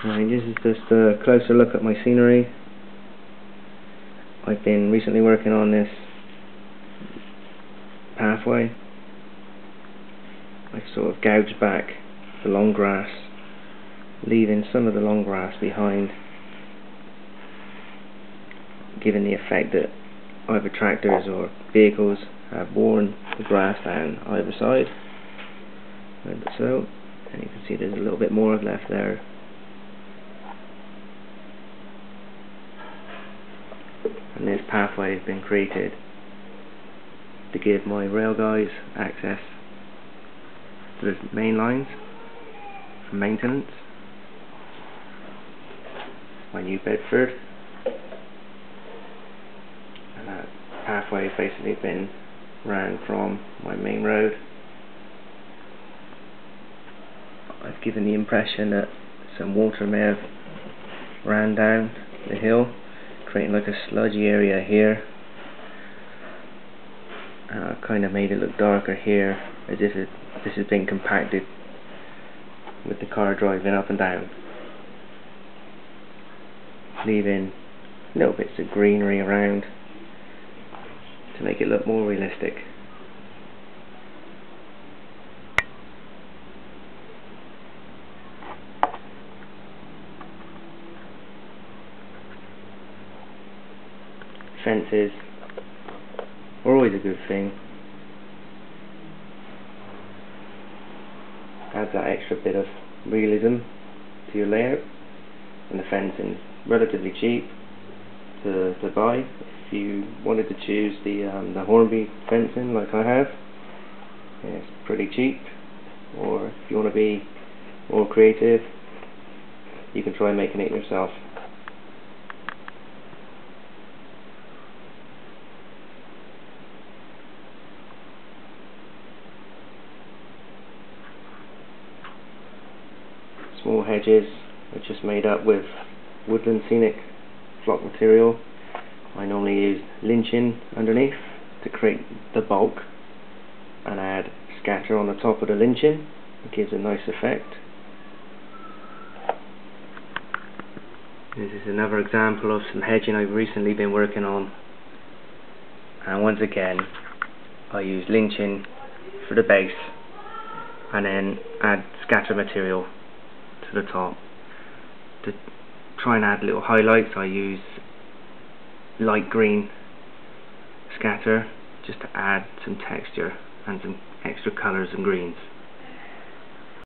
Right, this is just a closer look at my scenery. I've been recently working on this pathway. I've sort of gouged back the long grass, leaving some of the long grass behind, giving the effect that either tractors or vehicles have worn the grass down either side, like so. And you can see there's a little bit more left there. And this pathway has been created to give my rail guys access to the main lines for maintenance. My New Bedford, and that pathway has basically been ran from my main road. I've given the impression that some water may have ran down the hill, creating like a sludgy area here. I've kind of made it look darker here, as if this has been compacted with the car driving up and down, leaving little bits of greenery around to make it look more realistic. Fences are always a good thing. Adds that extra bit of realism to your layout, and the fencing's relatively cheap to buy. If you wanted to choose the Hornby fencing like I have, it's pretty cheap. Or if you want to be more creative, you can try making it yourself. Small hedges are just made up with Woodland Scenic flock material. I normally use lynching underneath to create the bulk, and add scatter on the top of the lynching. It gives a nice effect. This is another example of some hedging I've recently been working on, and once again I use lynching for the base and then add scatter material to the top. To try and add little highlights, I use light green scatter just to add some texture and some extra colours and greens.